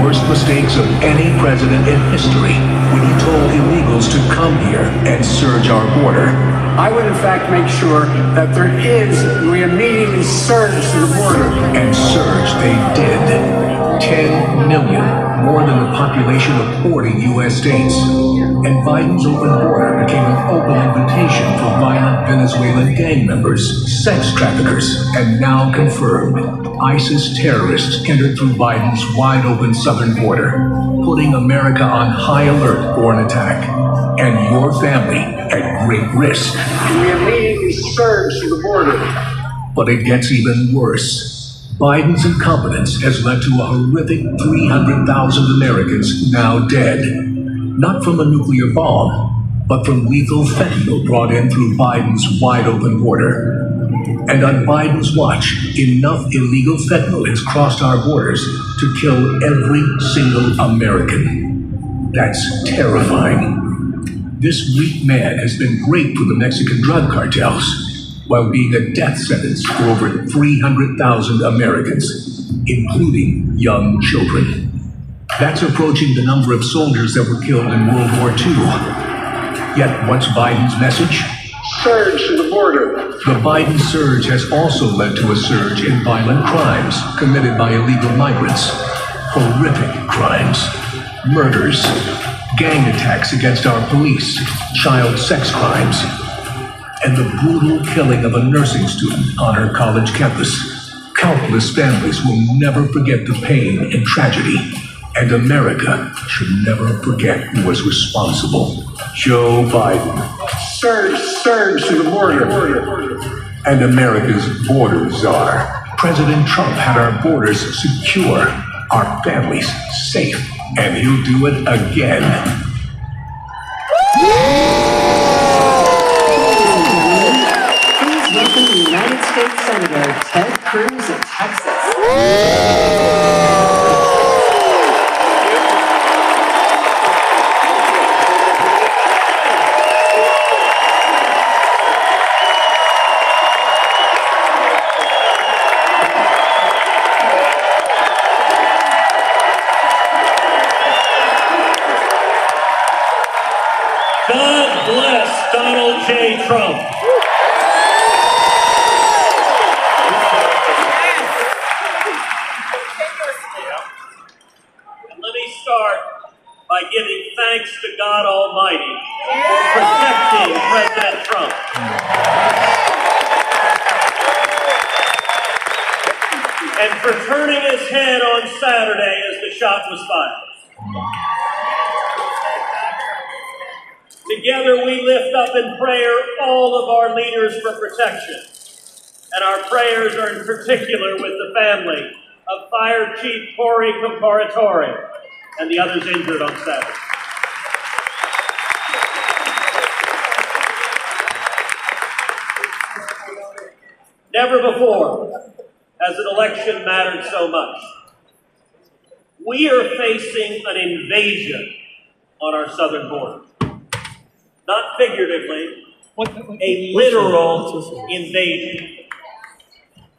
worst mistakes of any president in history when he told illegals to come here and surge our border. I would in fact make sure that we immediately surge to the border. And surge they did. 10 million, more than the population of 40 U.S. states. And Biden's open border became an open invitation for violent Venezuelan gang members, sex traffickers, and now confirmed, ISIS terrorists entered through Biden's wide-open southern border, putting America on high alert for an attack, and your family at great risk. We immediately surge to the border. But it gets even worse. Biden's incompetence has led to a horrific 300,000 Americans now dead. Not from a nuclear bomb, but from lethal fentanyl brought in through Biden's wide-open border. And on Biden's watch, enough illegal fentanyl has crossed our borders to kill every single American. That's terrifying. This weak man has been great for the Mexican drug cartels, while being a death sentence for over 300,000 Americans, including young children. That's approaching the number of soldiers that were killed in World War II. Yet what's Biden's message? Surge to the border. The Biden surge has also led to a surge in violent crimes committed by illegal migrants. Horrific crimes. Murders, gang attacks against our police, child sex crimes, and the brutal killing of a nursing student on her college campus. Countless families will never forget the pain and tragedy, and America should never forget who was responsible. Joe Biden. Surge to the border. And America's border czar. President Trump had our borders secure, our families safe, and he'll do it again. United States Senator Ted Cruz of Texas. God bless Donald J. Trump. By giving thanks to God Almighty for protecting President Trump. And for turning his head on Saturday as the shot was fired. Together we lift up in prayer all of our leaders for protection. And our prayers are in particular with the family of Fire Chief Corey Comparatore and the others injured on Saturday. Never before has an election mattered so much. We are facing an invasion on our southern border. Not figuratively, a literal invasion.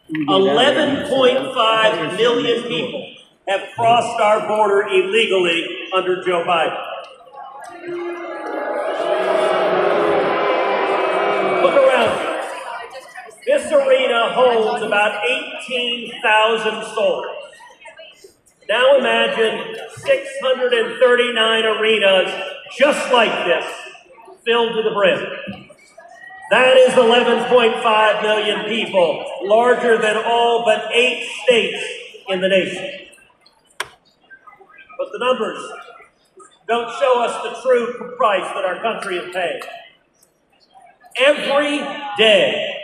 11.5 million people have crossed our border illegally under Joe Biden. Look around you. This arena holds about 18,000 souls. Now imagine 639 arenas just like this, filled to the brim. That is 11.5 million people, larger than all but 8 states in the nation. But the numbers don't show us the true price that our country is paying. Every day,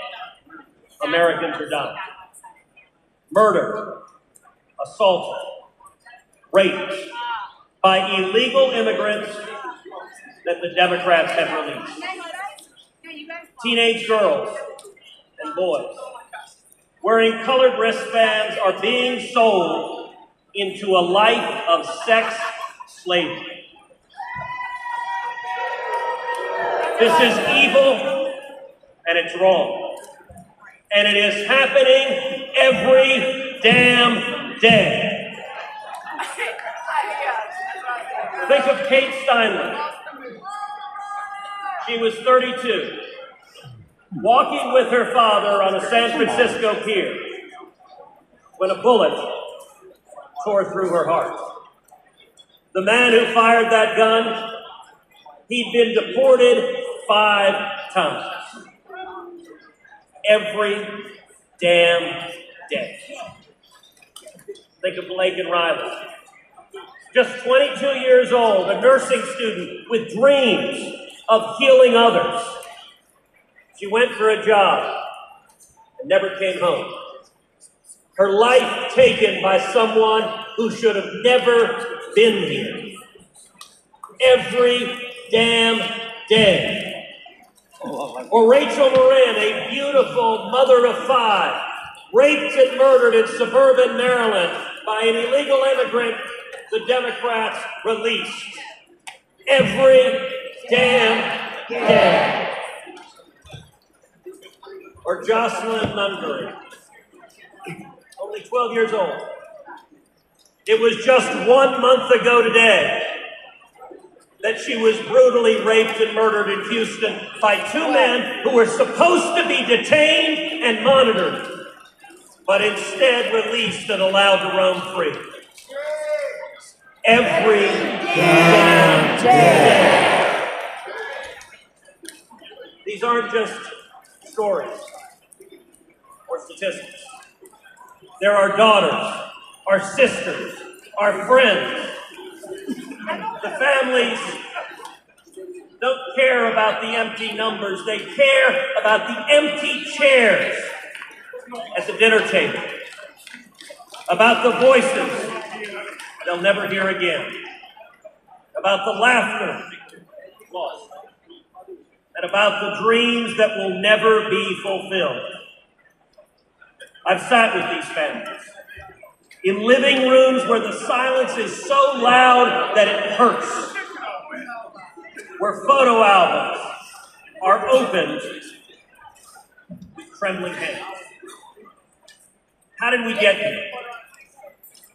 Americans are dying. Murdered, assaulted, raped by illegal immigrants that the Democrats have released. Teenage girls and boys wearing colored wristbands are being sold into a life of sex slavery. This is evil and it's wrong. And it is happening every damn day. Think of Kate Steinle. She was 32, walking with her father on a San Francisco pier when a bullet tore through her heart. The man who fired that gun, he'd been deported 5 times. Every damn day. Think of Blake and Riley. Just 22 years old, a nursing student with dreams of healing others. She went for a job and never came home. Her life taken by someone who should have never been here. Every damn day. Or Rachel Moran, a beautiful mother of 5, raped and murdered in suburban Maryland by an illegal immigrant the Democrats released. Every damn day. Or Jocelyn Nunberry, only 12 years old. It was just 1 month ago today that she was brutally raped and murdered in Houston by 2 men who were supposed to be detained and monitored, but instead released and allowed to roam free. Every damn day. These aren't just stories or statistics. There are daughters, our sisters, our friends. The families don't care about the empty numbers. They care about the empty chairs at the dinner table, about the voices they'll never hear again, about the laughter lost, and about the dreams that will never be fulfilled. I've sat with these families in living rooms where the silence is so loud that it hurts, where photo albums are opened with trembling hands. How did we get here?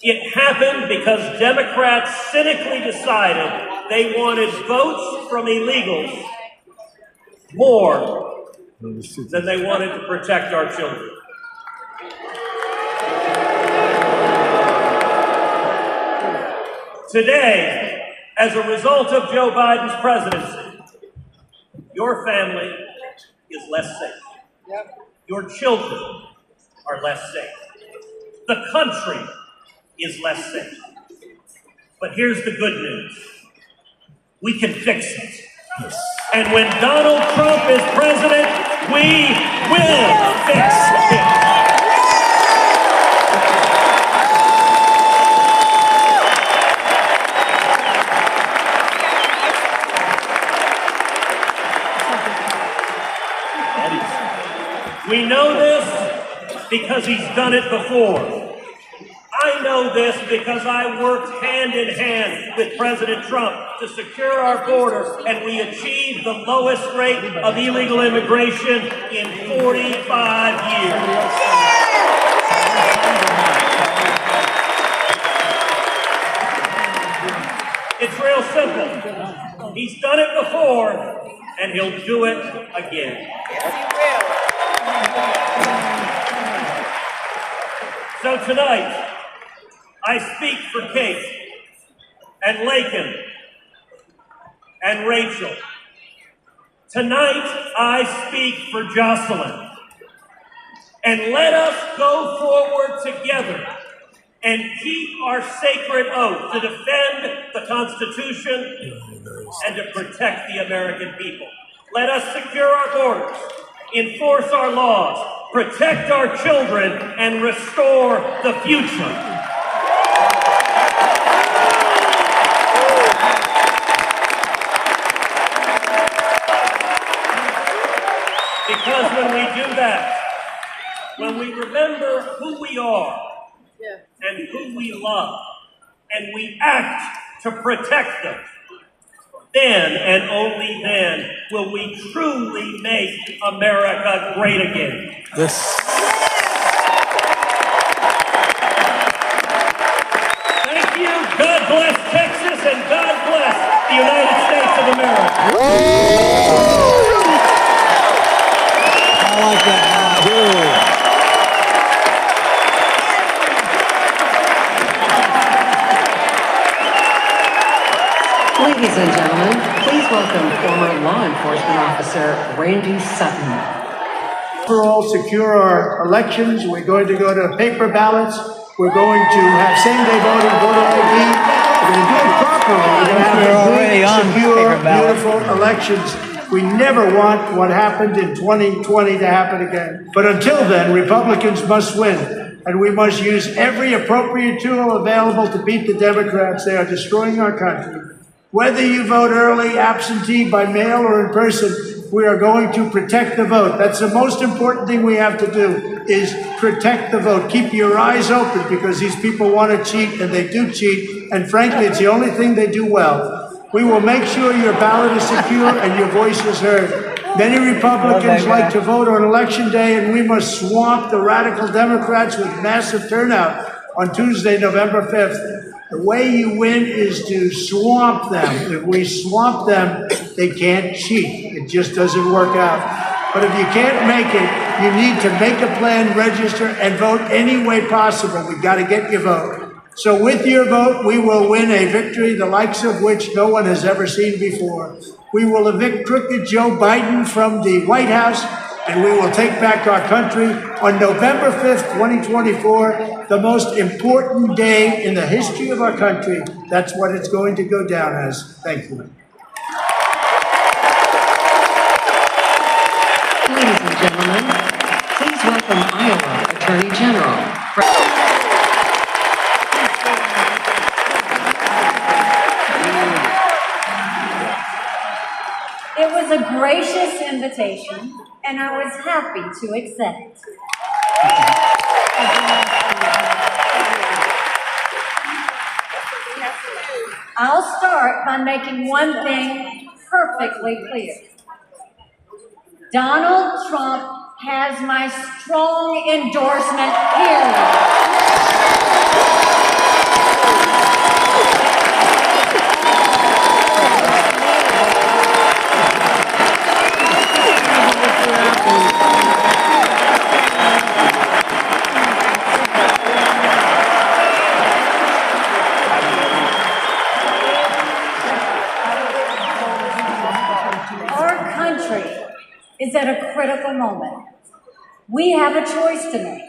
It happened because Democrats cynically decided they wanted votes from illegals more than they wanted to protect our children. Today, as a result of Joe Biden's presidency, your family is less safe. Your children are less safe. The country is less safe. But here's the good news. We can fix it. And when Donald Trump is president, we will fix it. We know this because he's done it before. I know this because I worked hand in hand with President Trump to secure our border, and we achieved the lowest rate of illegal immigration in 45 years. It's real simple. He's done it before, and he'll do it again. So tonight, I speak for Kate and Laken and Rachel. Tonight, I speak for Jocelyn. And let us go forward together and keep our sacred oath to defend the Constitution and to protect the American people. Let us secure our borders, enforce our laws, protect our children, and restore the future. Because when we do that, when we remember who we are and who we love, and we act to protect them, then and only then will we truly make America great again. Yes. Thank you. God bless Texas and God bless Law Enforcement Officer Randy Sutton. Overall, secure our elections. We're going to go to paper ballots. We're going to have same-day voting, voter ID. We're going to do it properly. We're going to have complete, secure, beautiful elections. We never want what happened in 2020 to happen again. But until then, Republicans must win. And we must use every appropriate tool available to beat the Democrats. They are destroying our country. Whether you vote early, absentee, by mail, or in person, we are going to protect the vote. That's the most important thing we have to do, is protect the vote. Keep your eyes open, because these people want to cheat, and they do cheat. And frankly, it's the only thing they do well. We will make sure your ballot is secure and your voice is heard. Many Republicans like to vote on Election Day, and we must swamp the radical Democrats with massive turnout on Tuesday, November 5th. The way you win is to swamp them. If we swamp them, they can't cheat. It just doesn't work out. But if you can't make it, you need to make a plan, register, and vote any way possible. We've got to get your vote. So with your vote, we will win a victory the likes of which no one has ever seen before. We will evict crooked Joe Biden from the White House, and we will take back our country on November 5th, 2024, the most important day in the history of our country. That's what it's going to go down as. Thank you. Ladies and gentlemen, please welcome Iowa Attorney General. It was a gracious invitation, and I was happy to accept. I'll start by making one thing perfectly clear. Donald Trump has my strong endorsement, period. Is at a critical moment. We have a choice to make.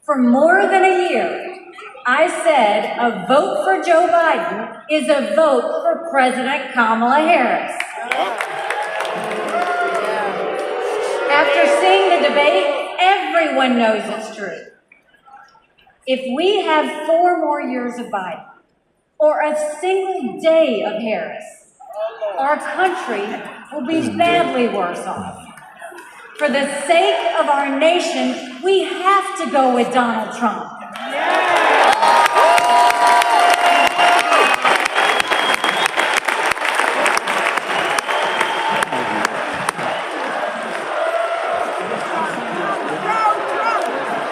For more than a year, I said a vote for Joe Biden is a vote for President Kamala Harris. After seeing the debate, everyone knows it's true. If we have 4 more years of Biden, or a single day of Harris, our country will be badly worse off. For the sake of our nation, we have to go with Donald Trump.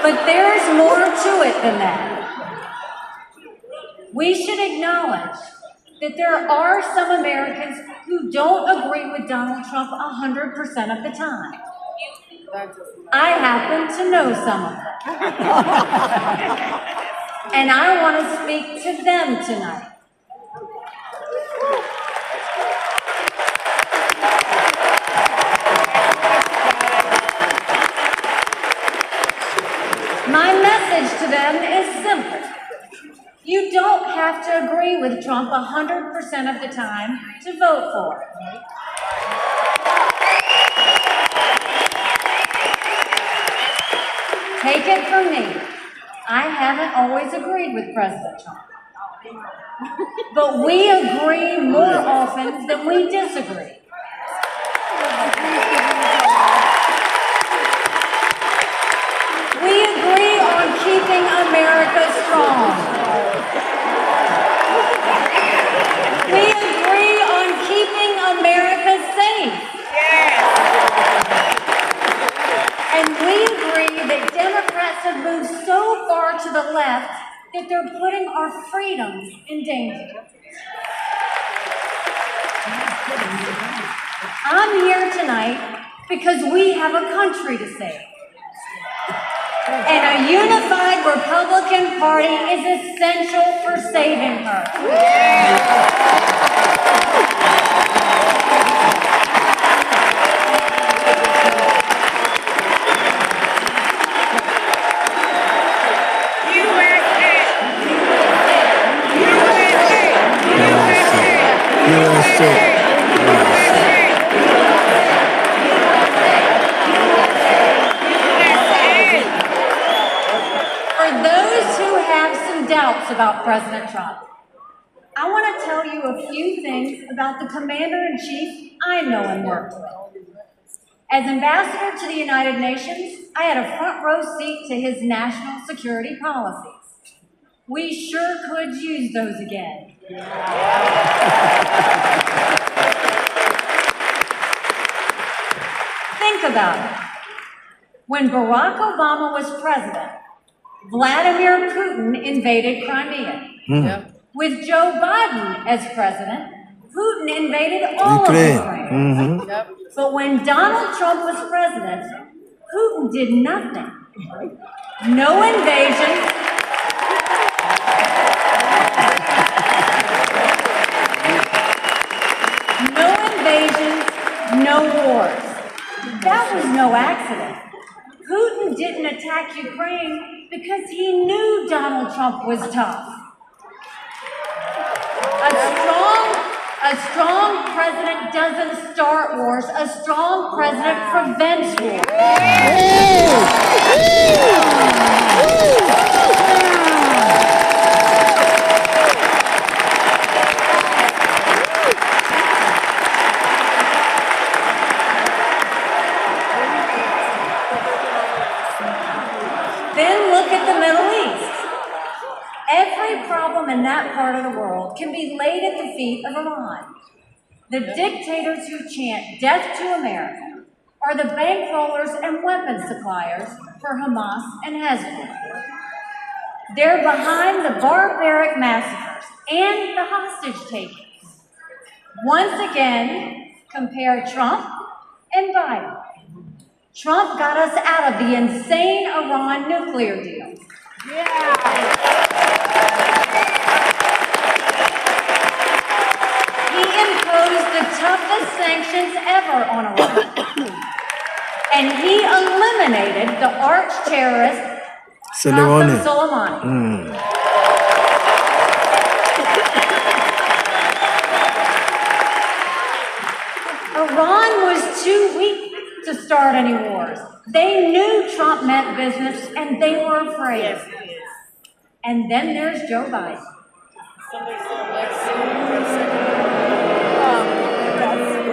But there's more to it than that. We should acknowledge that there are some Americans who don't agree with Donald Trump 100% of the time. I happen to know some of them. And I want to speak to them tonight. My message to them is simple. You don't have to agree with Trump 100% of the time to vote for him. Take it from me, I haven't always agreed with President Trump. But we agree more often than we disagree. We agree on keeping America strong. We agree on keeping America safe. And we agree that Democrats have moved so far to the left that they're putting our freedoms in danger. I'm here tonight because we have a country to save. And a unified Republican Party is essential for saving her. doubts about President Trump. I want to tell you a few things about the Commander-in-Chief I know and worked with. As ambassador to the United Nations, I had a front row seat to his national security policies. We sure could use those again. Think about it. When Barack Obama was president, Vladimir Putin invaded Crimea. With Joe Biden as president, Putin invaded all of Ukraine. But when Donald Trump was president, Putin did nothing. No invasion. No wars. That was no accident. Putin didn't attack Ukraine because he knew Donald Trump was tough. A strong president doesn't start wars. A strong president prevents Then look at the Middle East. Every problem in that part of the world can be laid at the feet of Iran. The dictators who chant death to America are the bankrollers and weapons suppliers for Hamas and Hezbollah. They're behind the barbaric massacres and the hostage takings. Once again, compare Trump and Biden. Trump got us out of the insane Iran nuclear deal. He imposed the toughest sanctions ever on Iran. And he eliminated the arch terrorist Qasem Soleimani. Iran was too weak to start any wars. They knew Trump meant business and they were afraid. And then there's Joe Biden.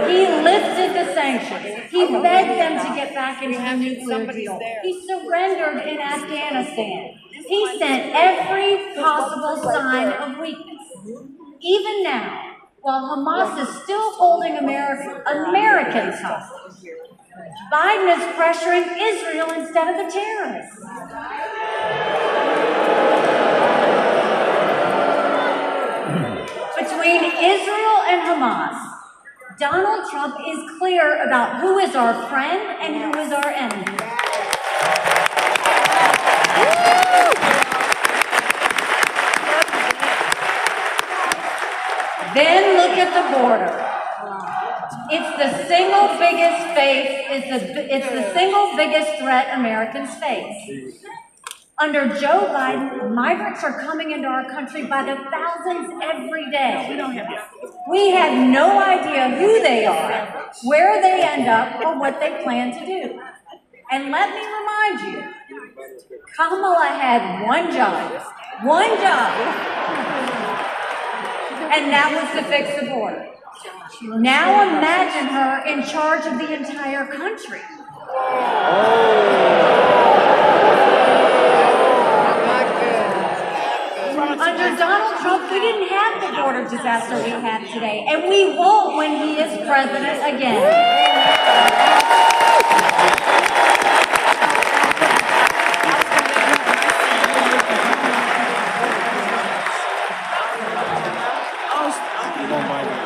He lifted the sanctions. He begged them to get back into the nuclear deal. He surrendered in Afghanistan. He sent every possible sign of weakness. Even now, while Hamas is still holding Americans hostage, Biden is pressuring Israel instead of the terrorists. Between Israel and Hamas, Donald Trump is clear about who is our friend and who is our enemy. Then look at the border. It's the single biggest threat Americans face. Under Joe Biden, migrants are coming into our country by the thousands every day. We have no idea who they are, where they end up, or what they plan to do. And let me remind you, Kamala had one job, and that was to fix the border. Now imagine her in charge of the entire country. Under Donald Trump, we didn't have the border disaster we have today, and we won't when he is president again.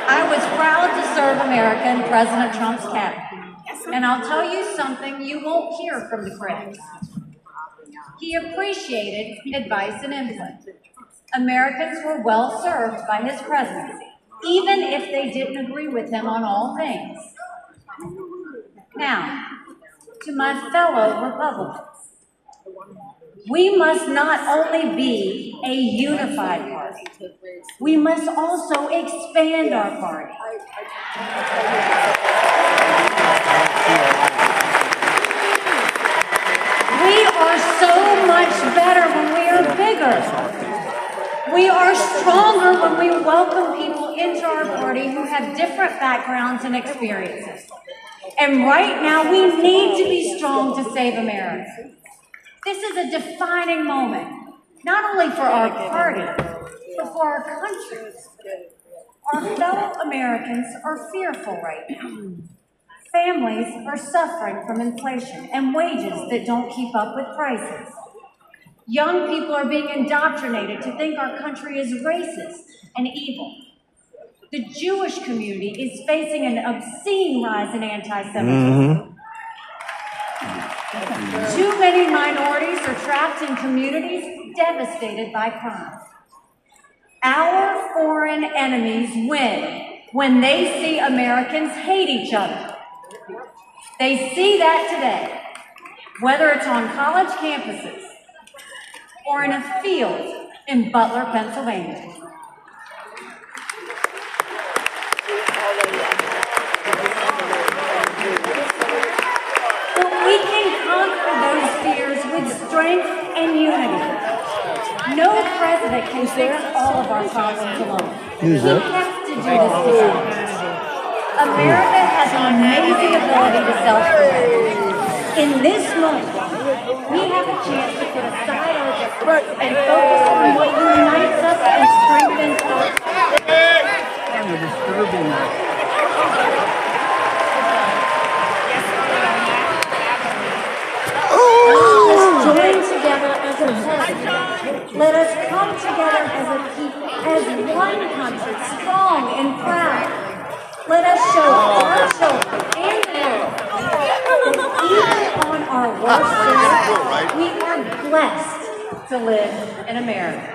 I was proud to serve America in President Trump's cabinet, and I'll tell you something you won't hear from the critics. He appreciated advice and input. Americans were well served by his presidency, even if they didn't agree with him on all things. Now, to my fellow Republicans, we must not only be a unified party, we must also expand our party. We are so much better when we are bigger. when we welcome people into our party who have different backgrounds and experiences. And right now, we need to be strong to save America. This is a defining moment, not only for our party, but for our country. Our fellow Americans are fearful right now. Families are suffering from inflation and wages that don't keep up with prices. Young people are being indoctrinated to think our country is racist and evil. The Jewish community is facing an obscene rise in anti-Semitism. Too many minorities are trapped in communities devastated by crime. Our foreign enemies win when they see Americans hate each other. They see that today, whether it's on college campuses or in a field in Butler, Pennsylvania. But we can conquer those fears with strength and unity. No president can fix all of our problems alone. We have to do this together. America has an amazing ability to self-correct. In this moment, we have a chance to put aside our differences and focus on what unites us and strengthens our Let us join together as a party. Let us come together as a people, as one country, strong and proud. Let us show our children and the world that even on our worst days, we are blessed to live in America.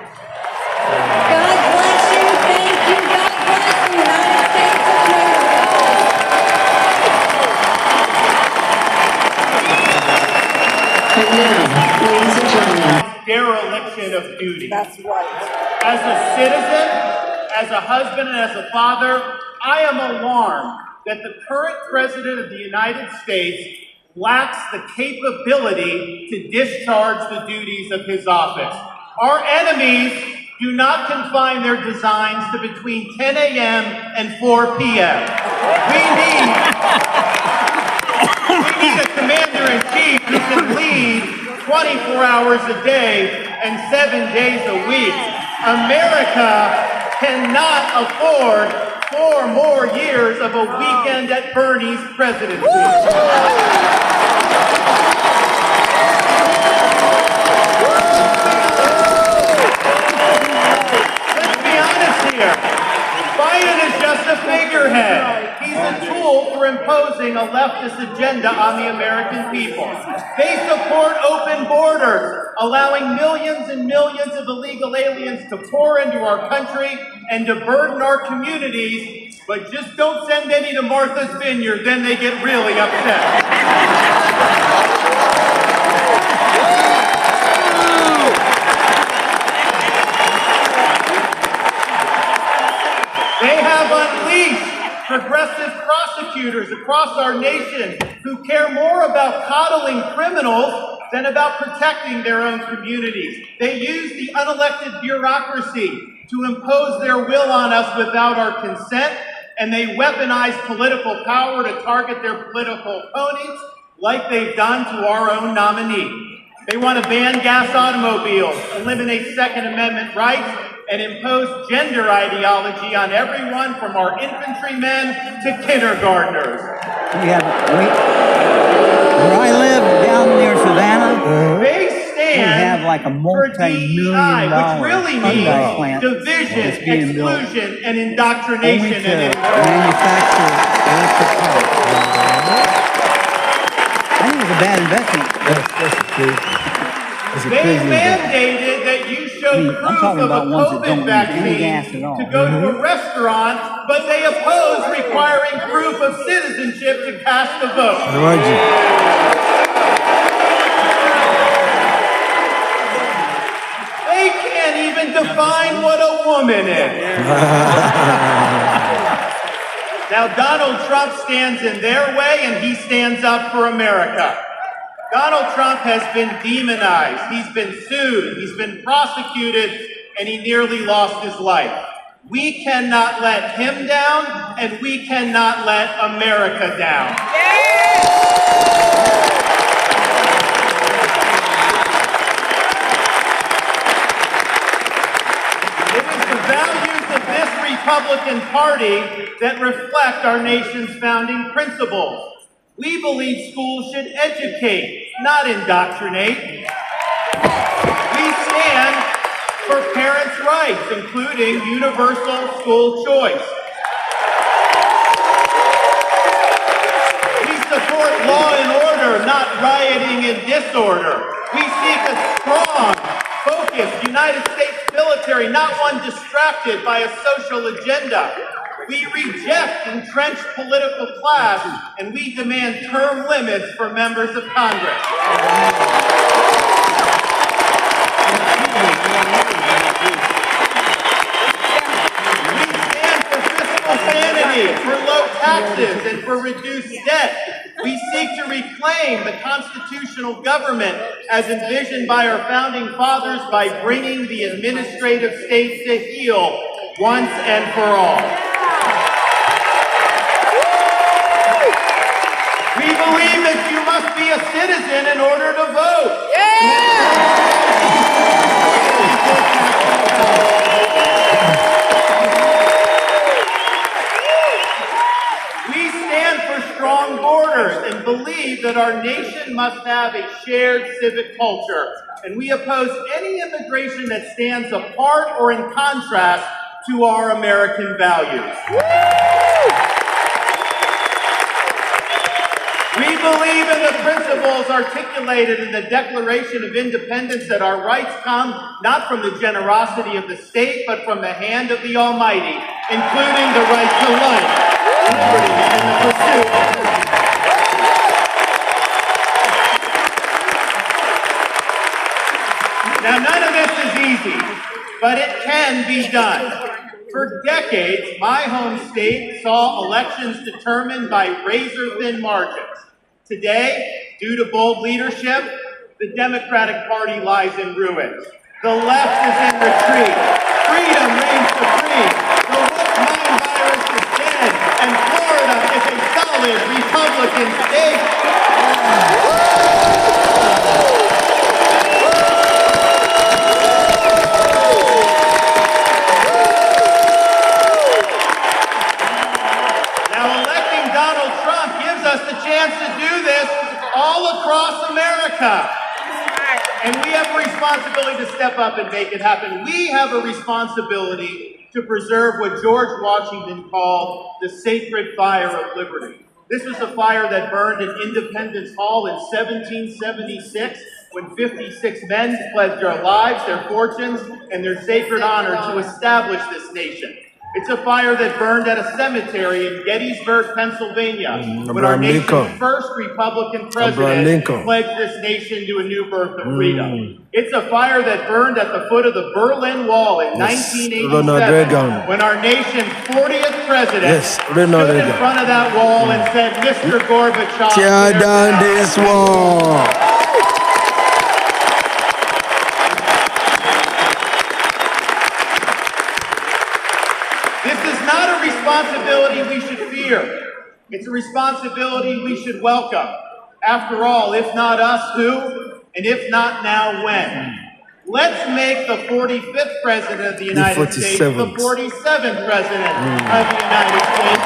God bless you. Thank you. God bless the United States of America. And now, ladies and gentlemen, Dereliction of duty. that's right. As a citizen, as a husband, and as a father, I am alarmed that the current President of the United States lacks the capability to discharge the duties of his office. Our enemies do not confine their designs to between 10 a.m. and 4 p.m. We need a commander-in-chief who can lead 24 hours a day and 7 days a week. America cannot afford 4 more years of a weekend at Bernie's presidency. Let's be honest here. Biden is just a figurehead. He's a tool for imposing a leftist agenda on the American people. They support open borders, allowing millions and millions of illegal aliens to pour into our country and to burden our communities, but just don't send any to Martha's Vineyard, then they get really upset. They have unleashed progressive prosecutors across our nation who care more about coddling criminals than about protecting their own communities. They use the unelected bureaucracy to impose their will on us without our consent, and they weaponize political power to target their political opponents like they've done to our own nominee. They want to ban gas automobiles, eliminate Second Amendment rights, and impose gender ideology on everyone from our infantrymen to kindergartners. Where I live down near Savannah, They we stand have like a for multi-million DEI, dollar which really Hyundai means plant division, that's being built exclusion, and only indoctrination. to And manufacture electric cars. I think it's a bad investment. they mandated that you show I mean, I'm proof talking of a about ones that don't COVID use any gas vaccine at all. to go to a restaurant, but they oppose requiring proof of citizenship to cast a vote. They can't even define what a woman is. Now, Donald Trump stands in their way, and he stands up for America. Donald Trump has been demonized. He's been sued. He's been prosecuted, and he nearly lost his life. We cannot let him down, and we cannot let America down. It is the values of this Republican Party that reflect our nation's founding principles. We believe schools should educate, not indoctrinate. We stand for parents' rights, including universal school choice. We support law and order, not rioting and disorder. We seek a strong, focused United States military, not one distracted by a social agenda. We reject entrenched political class, and we demand term limits for members of Congress. We stand for fiscal sanity, for low taxes, and for reduced debt. We seek to reclaim the constitutional government as envisioned by our founding fathers by bringing the administrative state to heel once and for all. We believe that you must be a citizen in order to vote. We stand for strong borders and believe that our nation must have a shared civic culture. And we oppose any immigration that stands apart or in contrast to our American values. We believe in the principles articulated in the Declaration of Independence that our rights come not from the generosity of the state, but from the hand of the Almighty, including the right to life, liberty, and the pursuit of Now, none of this is easy, but it can be done. For decades, my home state saw elections determined by razor-thin margins. Today, due to bold leadership, the Democratic Party lies in ruins. The left is in retreat. Freedom reigns supreme. The woke mind virus is dead, and Florida is a solid Republican state. And we have a responsibility to step up and make it happen. We have a responsibility to preserve what George Washington called the sacred fire of liberty. This was a fire that burned in Independence Hall in 1776 when 56 men pledged their lives, their fortunes, and their sacred honor to establish this nation. It's a fire that burned at a cemetery in Gettysburg, Pennsylvania, when our nation's first Republican president pledged this nation to a new birth of freedom. It's a fire that burned at the foot of the Berlin Wall in 1987, when our nation's 40th president stood in front of that wall and said, "Mr. Gorbachev, tear down this wall." Responsibility we should fear. It's a responsibility we should welcome. After all, if not us, who? And if not now, when? Let's make the 45th President of the United States the 47th President of the United States.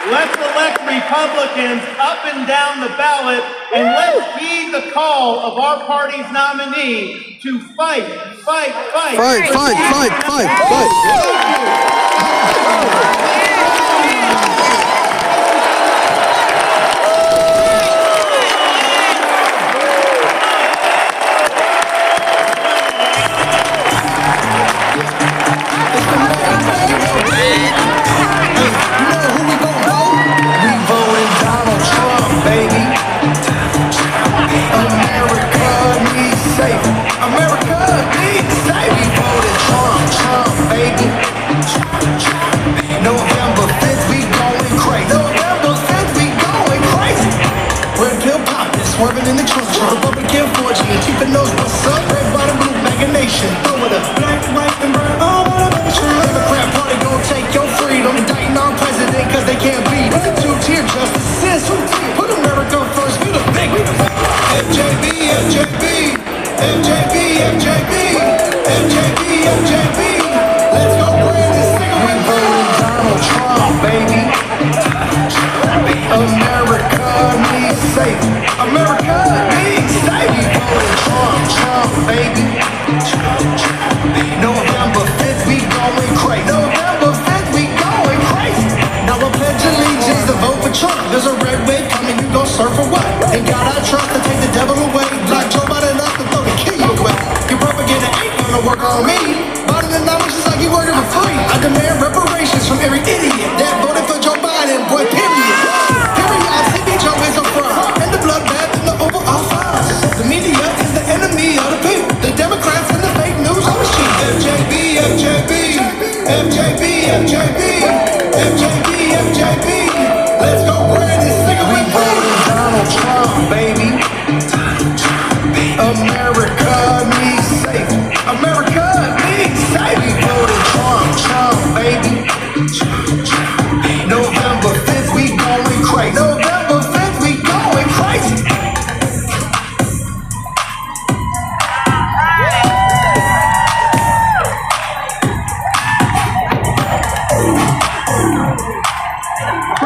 Let's elect Republicans up and down the ballot, and let's heed the call of our party's nominee to fight. Swerving in the trunk, Republican fortune, keeping no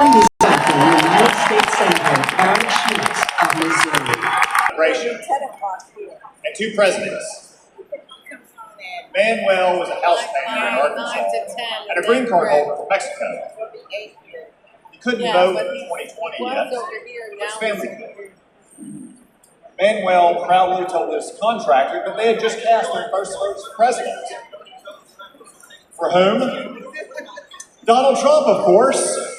Please welcome United States Senator Eric Schmidt of Missouri. And two presidents. Manuel was a house painter in Arkansas and a green card holder from Mexico. He couldn't vote in 2020 yet, but his family did. Manuel proudly told his contractor that they had just cast their first votes for president. For whom? Donald Trump, of course.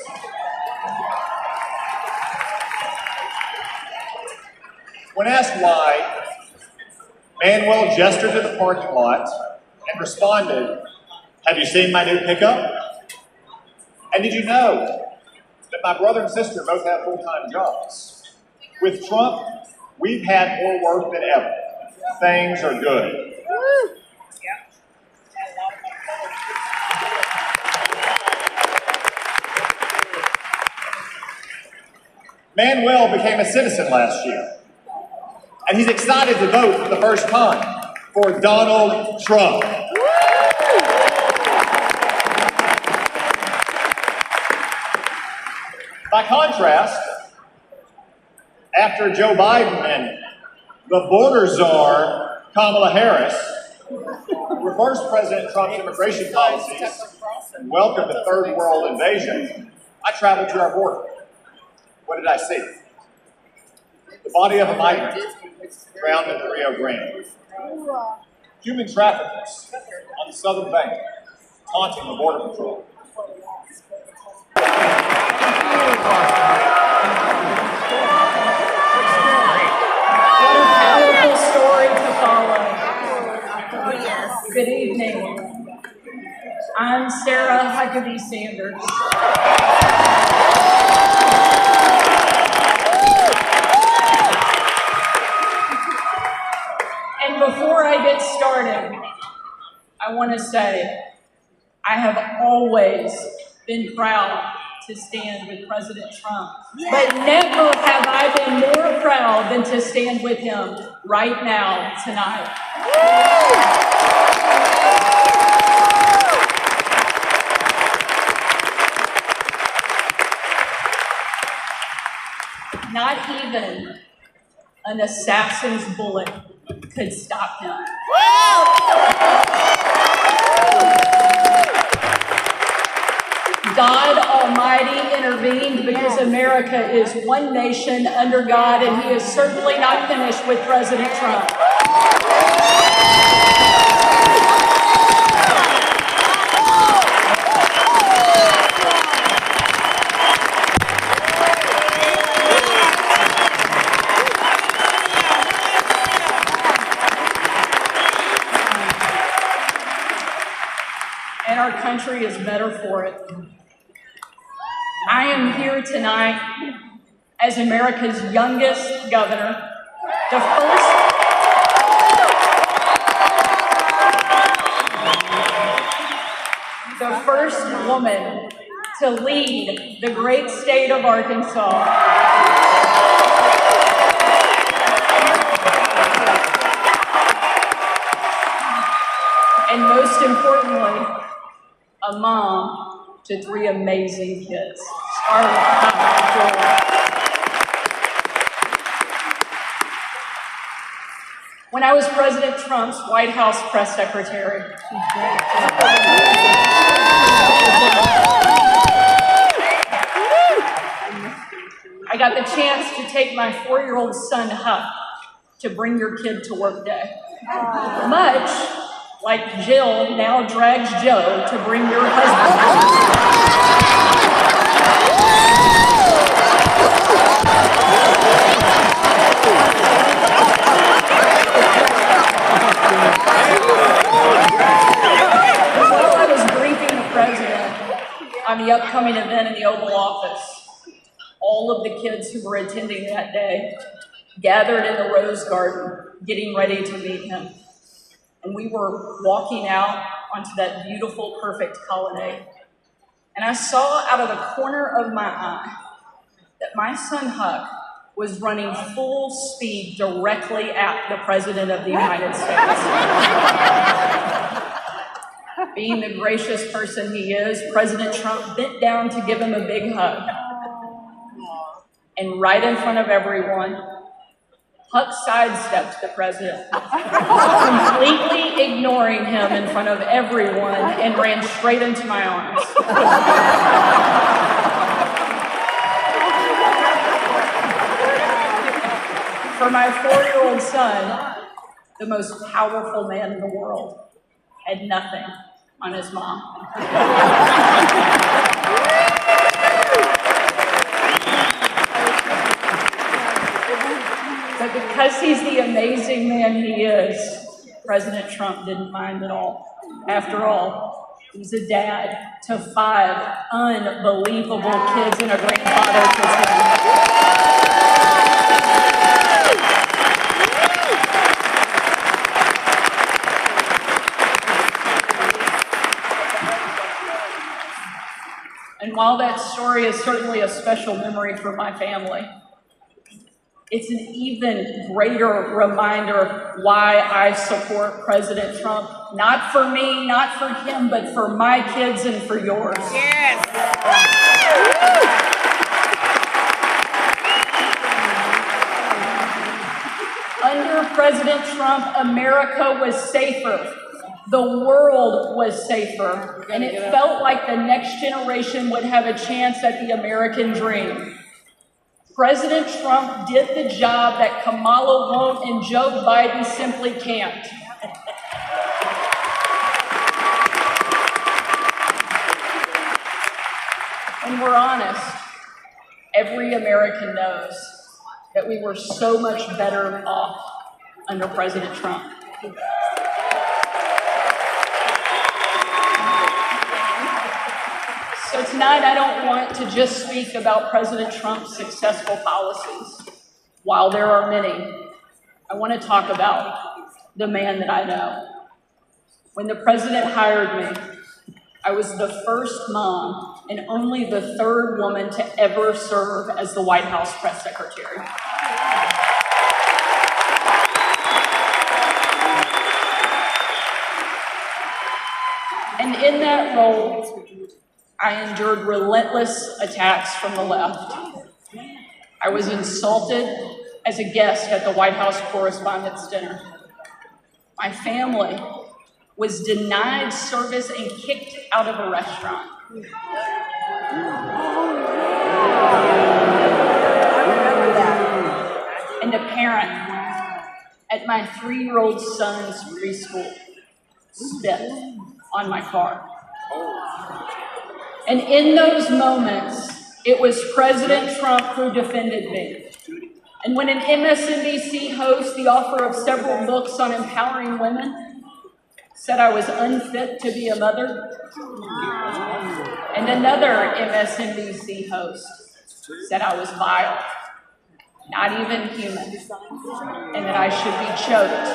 When asked why, Manuel gestured to the parking lot and responded, "Have you seen my new pickup? And did you know that my brother and sister both have full-time jobs? With Trump, we've had more work than ever. Things are good." Manuel became a citizen last year, and he's excited to vote for the first time for Donald Trump. By contrast, after Joe Biden and the border czar, Kamala Harris, reversed President Trump's immigration policies and welcomed the third world invasion, I traveled to our border. What did I see? The body of a migrant drowned in the Rio Grande. Human traffickers on the southern bank taunting the Border Patrol. What a powerful story to follow. Good evening. I'm Sarah Huckabee Sanders. And before I get started, I want to say I have always been proud to stand with President Trump, but never have I been more proud than to stand with him right now, tonight. Not even an assassin's bullet could stop him. God Almighty intervened because America is one nation under God, and He is certainly not finished with President Trump. And our country is better for it. I am here tonight as America's youngest governor, the first woman to lead the great state of Arkansas. And most importantly, a mom to three amazing kids. When I was President Trump's White House press secretary, I got the chance to take my 4-year-old son, Huck, to Bring Your Kid to Work Day. Much like Jill now drags Joe to bring your husband. While I was briefing the president on the upcoming event in the Oval Office, all of the kids who were attending that day gathered in the Rose Garden, getting ready to meet him. And we were walking out onto that beautiful, perfect colonnade. And I saw out of the corner of my eye that my son Huck was running full speed directly at the President of the United States. Being the gracious person he is, President Trump bent down to give him a big hug. and right in front of everyone, Huck sidestepped the president, completely ignoring him in front of everyone, and ran straight into my arms. For my 4-year-old son, the most powerful man in the world had nothing on his mom. But because he's the amazing man he is, President Trump didn't mind at all. After all, he's a dad to 5 unbelievable kids and a grandfather to 10. And while that story is certainly a special memory for my family, it's an even greater reminder why I support President Trump. Not for me, not for him, but for my kids and for yours. Yes. Under President Trump, America was safer. The world was safer, and it felt like the next generation would have a chance at the American dream. President Trump did the job that Kamala won't and Joe Biden simply can't. When we're honest, every American knows that we were so much better off under President Trump. So tonight, I don't want to just speak about President Trump's successful policies. While there are many, I want to talk about the man that I know. When the president hired me, I was the first mom and only the 3rd woman to ever serve as the White House press secretary. And in that role, I endured relentless attacks from the left. I was insulted as a guest at the White House Correspondents' Dinner. My family was denied service and kicked out of a restaurant. And a parent at my 3-year-old son's preschool spit on my car. And in those moments, it was President Trump who defended me. And when an MSNBC host, the author of several books on empowering women, said I was unfit to be a mother, and another MSNBC host said I was vile, not even human, and that I should be choked,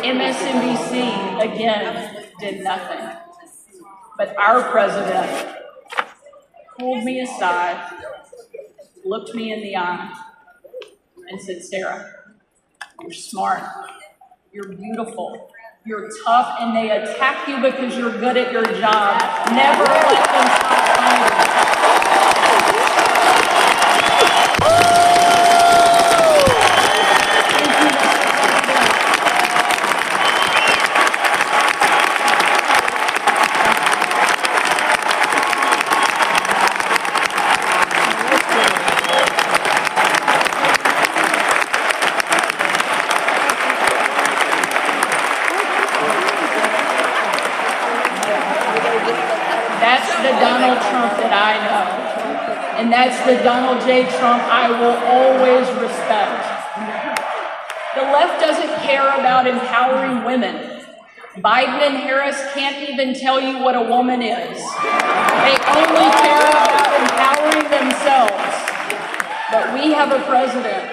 MSNBC, again, did nothing. But our president pulled me aside, looked me in the eye, and said, "Sarah, you're smart, you're beautiful, you're tough, and they attack you because you're good at your job. Never let them stop fighting." That's the Donald Trump that I know. And that's the Donald J. Trump I will always respect. The left doesn't care about empowering women. Biden and Harris can't even tell you what a woman is. They only care about empowering themselves. But we have a president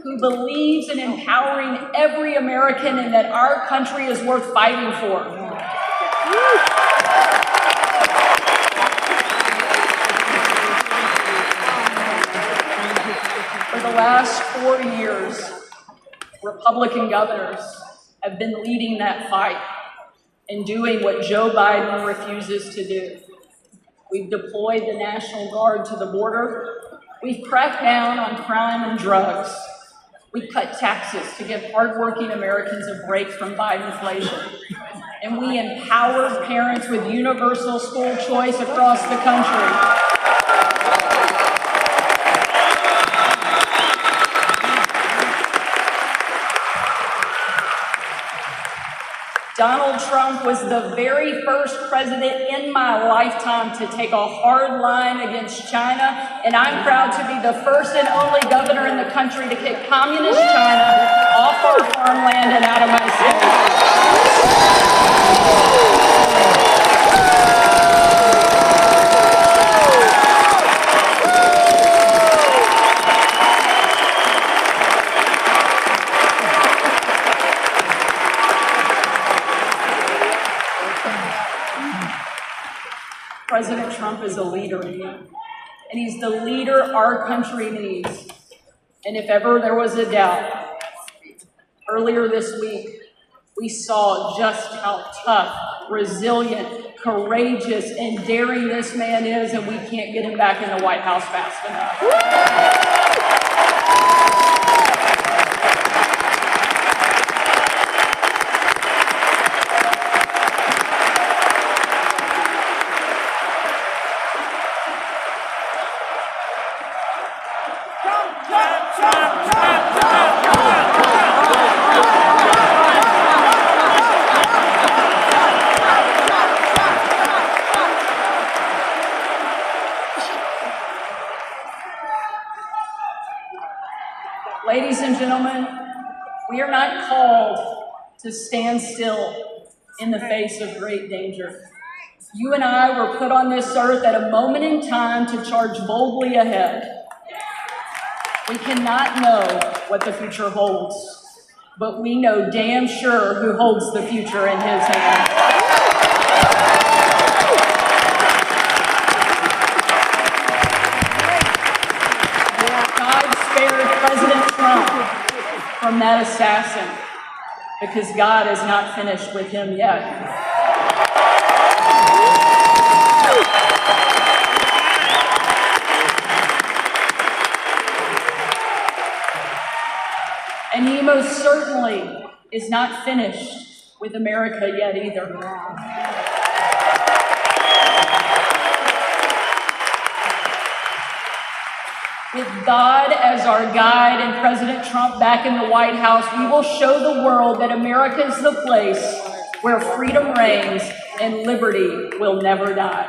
who believes in empowering every American and that our country is worth fighting for. For the last 4 years, Republican governors have been leading that fight and doing what Joe Biden refuses to do. We've deployed the National Guard to the border. We've cracked down on crime and drugs. We cut taxes to give hardworking Americans a break from Bidenflation. And we empowered parents with universal school choice across the country. Donald Trump was the very first president in my lifetime to take a hard line against China, and I'm proud to be the first and only governor in the country to kick communist China off our farmland and out of my state. President Trump is a leader, and he's the leader our country needs. And if ever there was a doubt, earlier this week, we saw just how tough, resilient, courageous, and daring this man is, and we can't get him back in the White House fast enough. Ladies and gentlemen, we are not called to stand still in the face of great danger. You and I were put on this earth at a moment in time to charge boldly ahead. We cannot know what the future holds, but we know damn sure who holds the future in his hands. From that assassin, because God is not finished with him yet. And he most certainly is not finished with America yet either. With God as our guide and President Trump back in the White House, we will show the world that America is the place where freedom reigns and liberty will never die.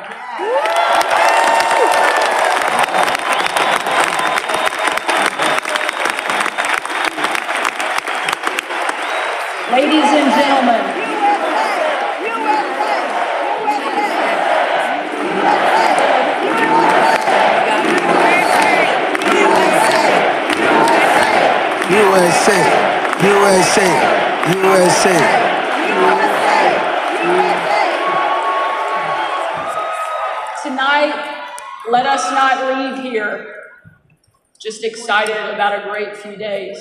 Ladies and gentlemen, USA, USA, USA. Tonight, let us not leave here just excited about a great few days,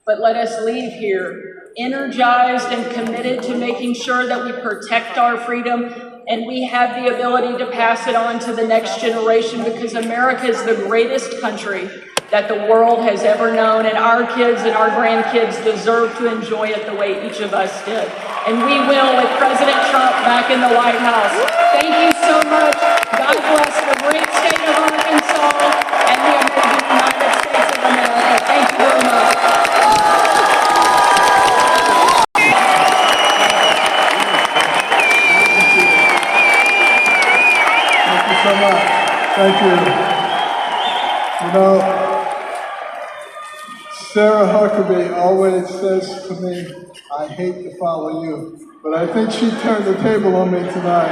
but let us leave here energized and committed to making sure that we protect our freedom and we have the ability to pass it on to the next generation, because America is the greatest country that the world has ever known, and our kids and our grandkids deserve to enjoy it the way each of us did. And we will with President Trump back in the White House. Thank you so much. God bless the great state of Arkansas and the amazing United States of America. Thank you very much. Thank you so much. Thank you. You know, Sarah Huckabee always says to me, I hate to follow you, but I think she turned the table on me tonight.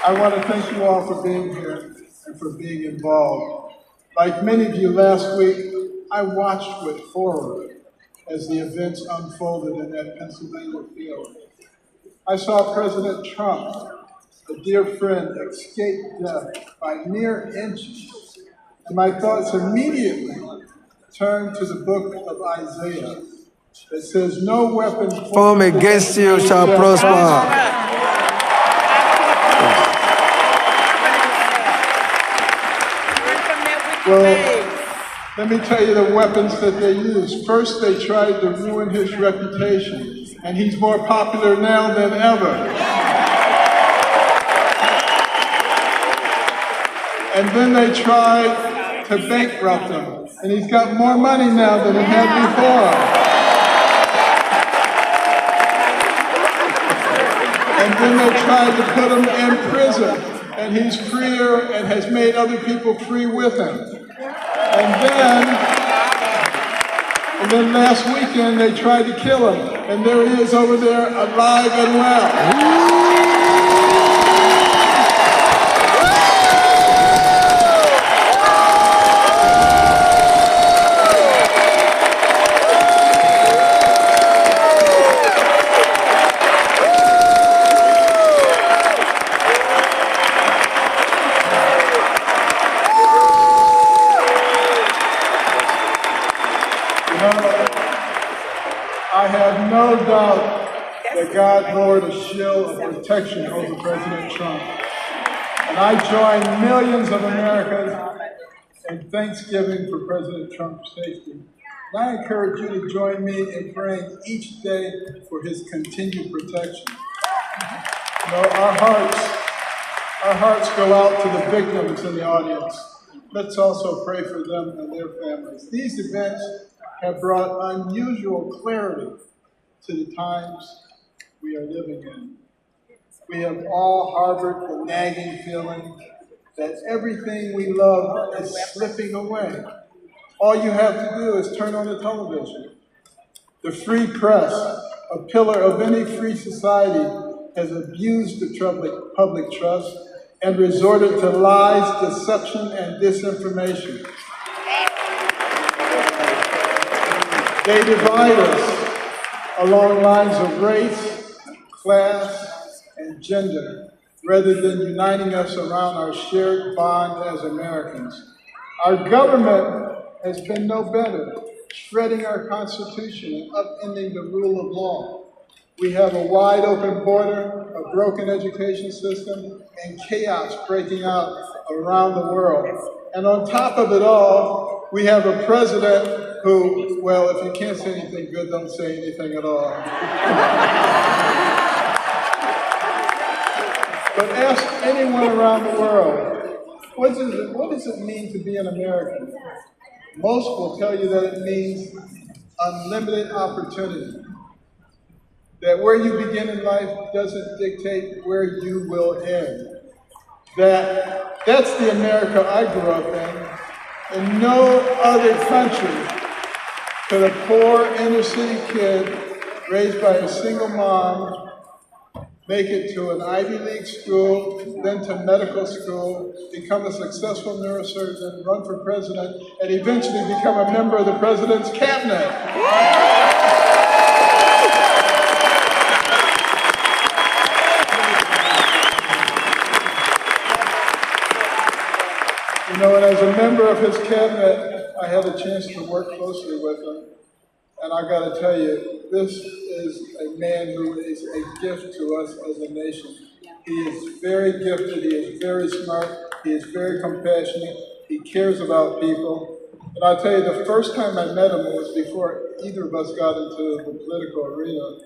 I want to thank you all for being here and for being involved. Like many of you last week, I watched with horror as the events unfolded in that Pennsylvania field. I saw President Trump, a dear friend, escape death by mere inches. And my thoughts immediately turned to the book of Isaiah that says, no weapon Formed against you shall prosper. Well, let me tell you the weapons that they used. First, they tried to ruin his reputation, and he's more popular now than ever. And then they tried to bankrupt him, and he's got more money now than he had before. And then they tried to put him in prison, and he's freer and has made other people free with him. And then last weekend they tried to kill him, and there he is over there alive and well. I have no doubt that God lowered a shield of protection over President Trump. And I join millions of Americans in thanksgiving for President Trump's safety. And I encourage you to join me in praying each day for his continued protection. You know, our hearts go out to the victims in the audience. Let's also pray for them and their families. These events have brought unusual clarity to the times we are living in. We have all harbored the nagging feeling that everything we love is slipping away. All you have to do is turn on the television. The free press, a pillar of any free society, has abused the public trust and resorted to lies, deception, and disinformation. They divide us along lines of race, class, and gender, rather than uniting us around our shared bond as Americans. Our government has been no better, shredding our Constitution and upending the rule of law. We have a wide open border, a broken education system, and chaos breaking out around the world. And on top of it all, we have a president who, well, if you can't say anything good, don't say anything at all. But ask anyone around the world, what does it mean to be an American? Most will tell you that it means unlimited opportunity. That where you begin in life doesn't dictate where you will end. That's the America I grew up in. In no other country could a poor inner city kid raised by a single mom make it to an Ivy League school, then to medical school, become a successful neurosurgeon, run for president, and eventually become a member of the president's cabinet. You know, and as a member of his cabinet, I had a chance to work closely with him. And I got to tell you, this is a man who is a gift to us as a nation. He is very gifted, he is very smart, he is very compassionate, he cares about people. And I'll tell you, the first time I met him was before either of us got into the political arena.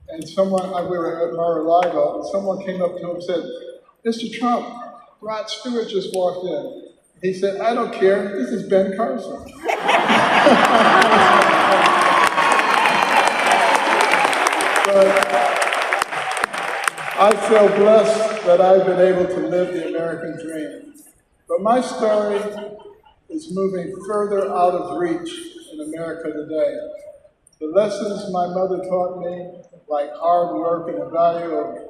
And we were at Mar-a-Lago, and someone came up to him and said, "Mr. Trump, Rod Stewart just walked in." He said, "I don't care, this is Ben Carson." But I feel blessed that I've been able to live the American dream. But my story is moving further out of reach in America today. The lessons my mother taught me, like hard work and the value of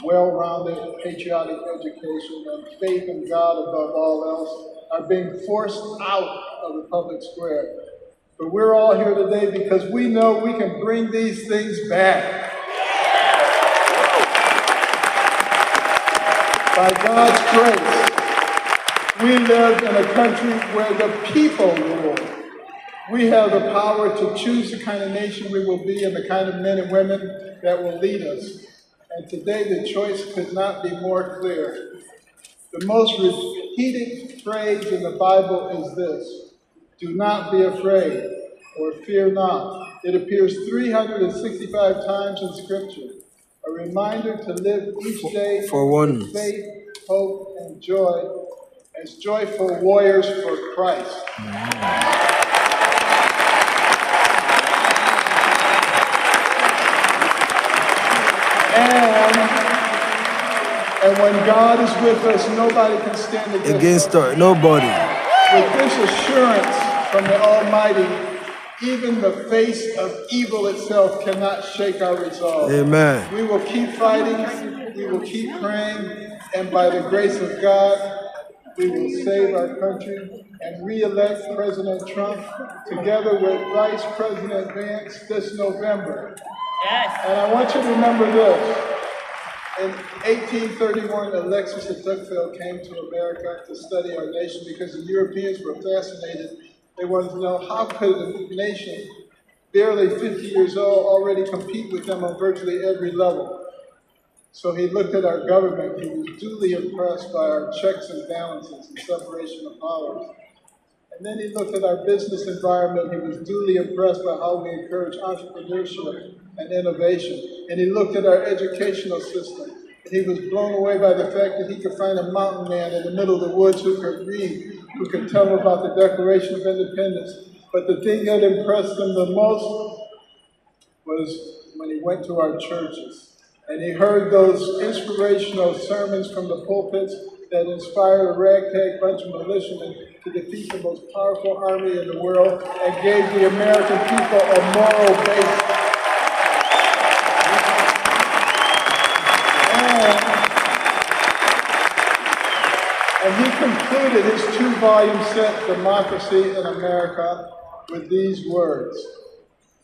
well-rounded, patriotic education and faith in God above all else, are being forced out of the public square. But we're all here today because we know we can bring these things back. By God's grace, we live in a country where the people rule. We have the power to choose the kind of nation we will be and the kind of men and women that will lead us. And today the choice could not be more clear. The most repeated phrase in the Bible is this: do not be afraid, or fear not. It appears 365 times in Scripture, a reminder to live each day with faith, hope, and joy as joyful warriors for Christ. And when God is with us, nobody can stand against us. Nobody. With this assurance from the Almighty, even the face of evil itself cannot shake our resolve. Amen. We will keep fighting, we will keep praying, and by the grace of God, we will save our country and re-elect President Trump together with Vice President Vance this November. Yes. And I want you to remember this. In 1831, Alexis de Tocqueville came to America to study our nation because the Europeans were fascinated. They wanted to know how could a nation barely 50 years old already compete with them on virtually every level. So he looked at our government. He was duly impressed by our checks and balances and separation of powers. And then he looked at our business environment. He was duly impressed by how we encourage entrepreneurship and innovation. And he looked at our educational system. And he was blown away by the fact that he could find a mountain man in the middle of the woods who could read, who could tell him about the Declaration of Independence. But the thing that impressed him the most was when he went to our churches. And he heard those inspirational sermons from the pulpits that inspired a ragtag bunch of militiamen to defeat the most powerful army in the world and gave the American people a moral base. And he concluded his 2-volume set, Democracy in America, with these words.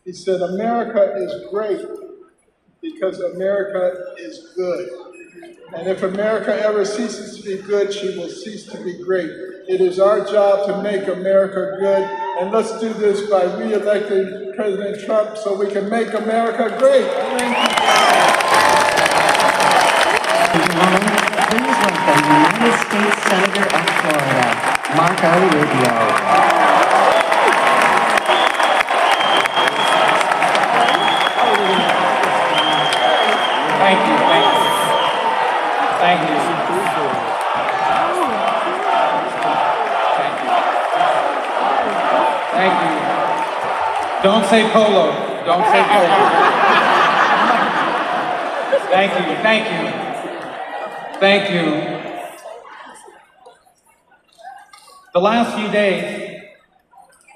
He said, America is great because America is good. And if America ever ceases to be good, she will cease to be great. It is our job to make America good, and let's do this by re-electing President Trump so we can make America great. Please welcome United States Senator of Florida, Marco Rubio. Thank you. Don't say polo. Thank you. The last few days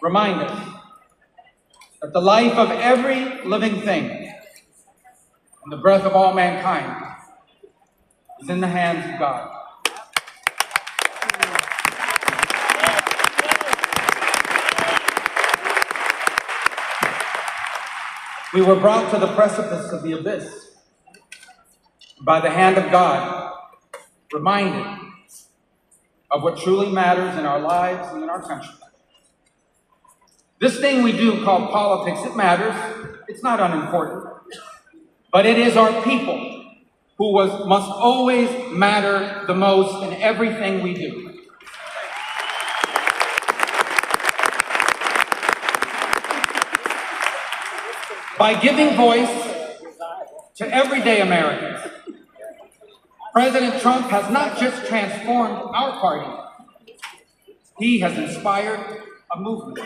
remind us that the life of every living thing and the breath of all mankind is in the hands of God. We were brought to the precipice of the abyss by the hand of God, reminded of what truly matters in our lives and in our country. This thing we do called politics, it matters. It's not unimportant. But it is our people who must always matter the most in everything we do. By giving voice to everyday Americans, President Trump has not just transformed our party, he has inspired a movement.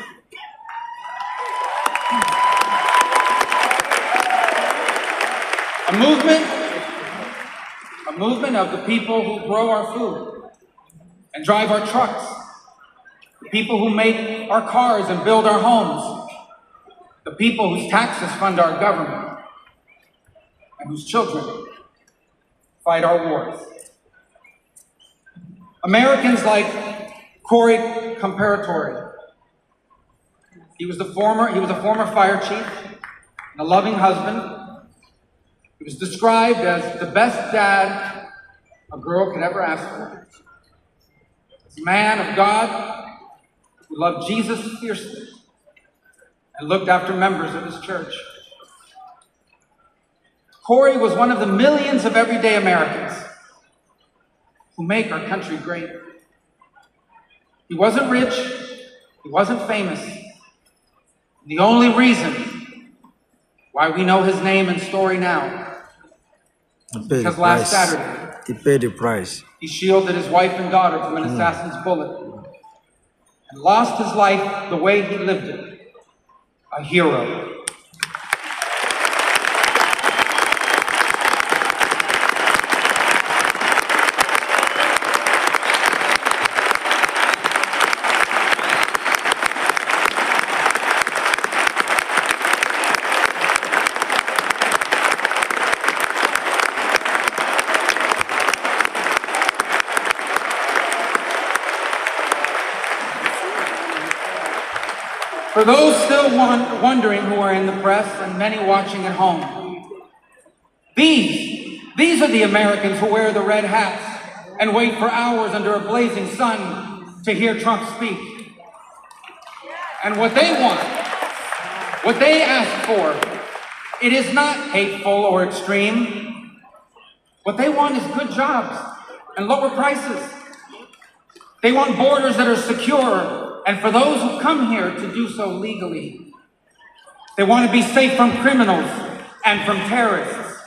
A movement of the people who grow our food and drive our trucks, the people who make our cars and build our homes, the people whose taxes fund our government, and whose children fight our wars. Americans like Corey Comparatori. He was a former fire chief and a loving husband. He was described as the best dad a girl could ever ask for. As a man of God who loved Jesus fiercely and looked after members of his church. Corey was one of the millions of everyday Americans who make our country great. He wasn't rich, he wasn't famous. The only reason why we know his name and story now is because last Saturday, he paid the price. he shielded his wife and daughter from an assassin's bullet and lost his life the way he lived it, a hero. For those still wondering who are in the press and many watching at home, these are the Americans who wear the red hats and wait for hours under a blazing sun to hear Trump speak. And what they want, what they ask for, it is not hateful or extreme. What they want is good jobs and lower prices. They want borders that are secure, and for those who come here to do so legally. They want to be safe from criminals and from terrorists.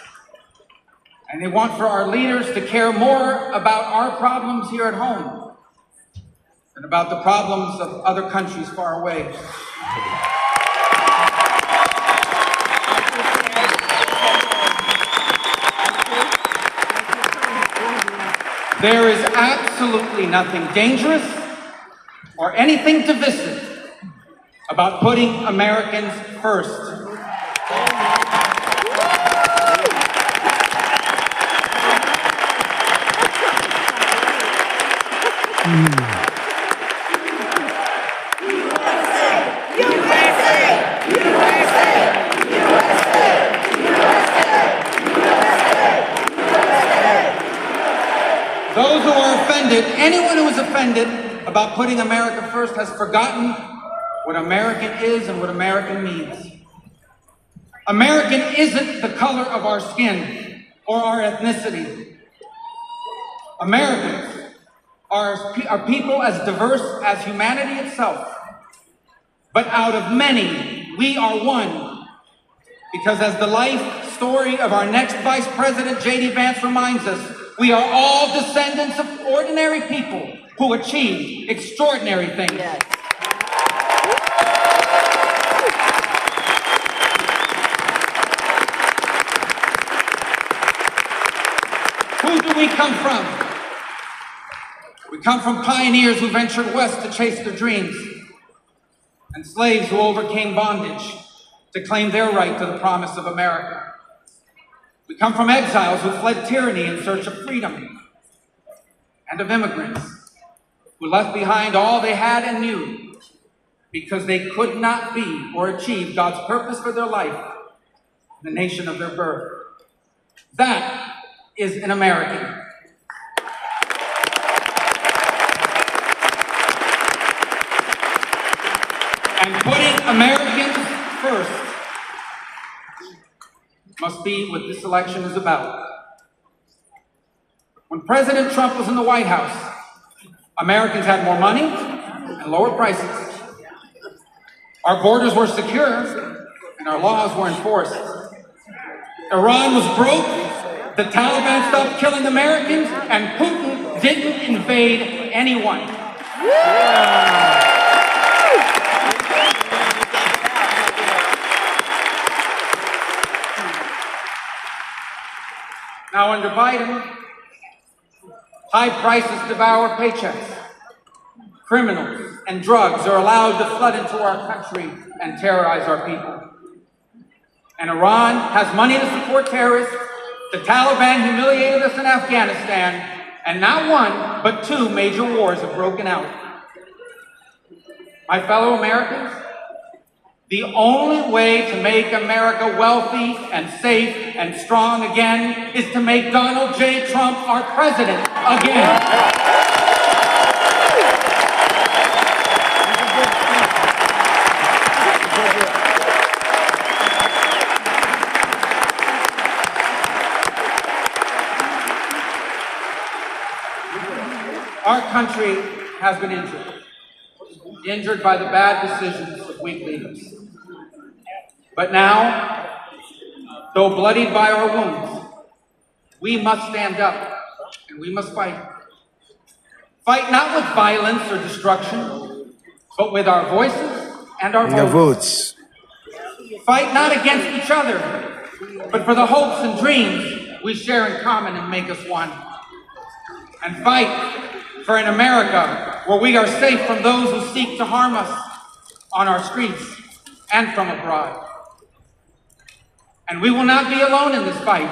And they want for our leaders to care more about our problems here at home than about the problems of other countries far away. There is absolutely nothing dangerous or anything divisive about putting Americans first. Those who are offended, anyone who is offended about putting America first has forgotten what American is and what American means. American isn't the color of our skin or our ethnicity. Americans are people as diverse as humanity itself. But out of many, we are one. Because as the life story of our next Vice President, J.D. Vance, reminds us, we are all descendants of ordinary people who achieved extraordinary things. Yes. Who do we come from? We come from pioneers who ventured west to chase their dreams, and slaves who overcame bondage to claim their right to the promise of America. We come from exiles who fled tyranny in search of freedom, and of immigrants who left behind all they had and knew because they could not be or achieve God's purpose for their life in the nation of their birth. That is an American. And putting Americans first must be what this election is about. When President Trump was in the White House, Americans had more money and lower prices. Our borders were secure and our laws were enforced. Iran was broke, the Taliban stopped killing Americans, and Putin didn't invade anyone. Now under Biden, high prices devour paychecks. Criminals and drugs are allowed to flood into our country and terrorize our people. And Iran has money to support terrorists. The Taliban humiliated us in Afghanistan, and not one, but two major wars have broken out. My fellow Americans, the only way to make America wealthy and safe and strong again is to make Donald J. Trump our president again. Our country has been injured. injured by the bad decisions of weak leaders. But now, though bloodied by our wounds, we must stand up and we must fight. Fight not with violence or destruction, but with our voices and our votes. Fight not against each other, but for the hopes and dreams we share in common and make us one. And fight for an America where we are safe from those who seek to harm us on our streets and from abroad. And we will not be alone in this fight.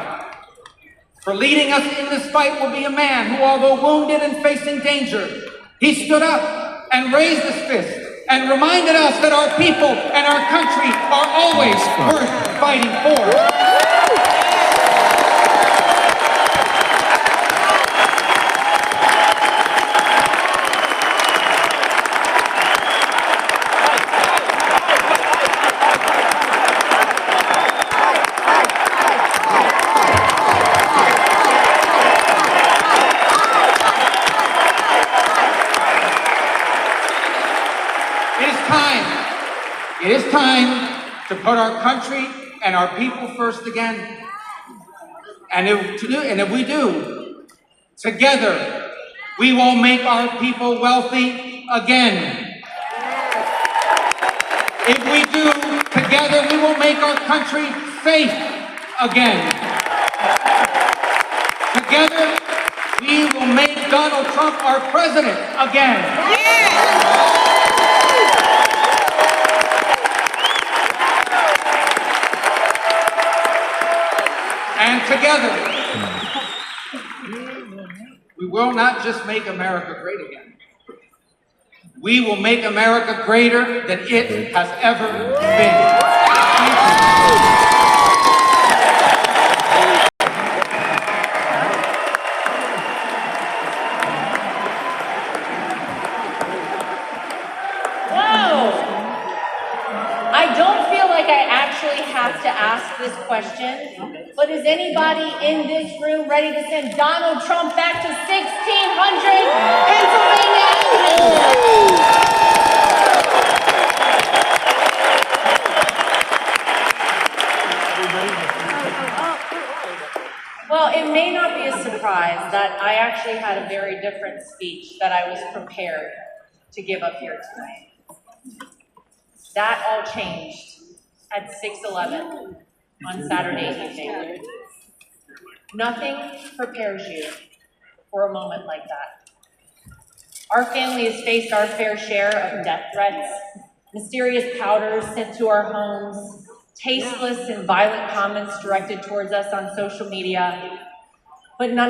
For leading us in this fight will be a man who, although wounded and facing danger, he stood up and raised his fist and reminded us that our people and our country are always worth fighting for. It is time to put our country and our people first again. And if we do, together, we will make our people wealthy again. If we do, together, we will make our country safe again. Together, we will make Donald Trump our president again. And together, we will not just make America great again. We will make America greater than it has ever been. To ask this question, but is anybody in this room ready to send Donald Trump back to 1600 Pennsylvania Avenue? Well, it may not be a surprise that I actually had a very different speech that I was prepared to give up here tonight. That all changed at 6/11 on Saturday evening. Nothing prepares you for a moment like that. Our family has faced our fair share of death threats, mysterious powders sent to our homes, tasteless and violent comments directed towards us on social media, but none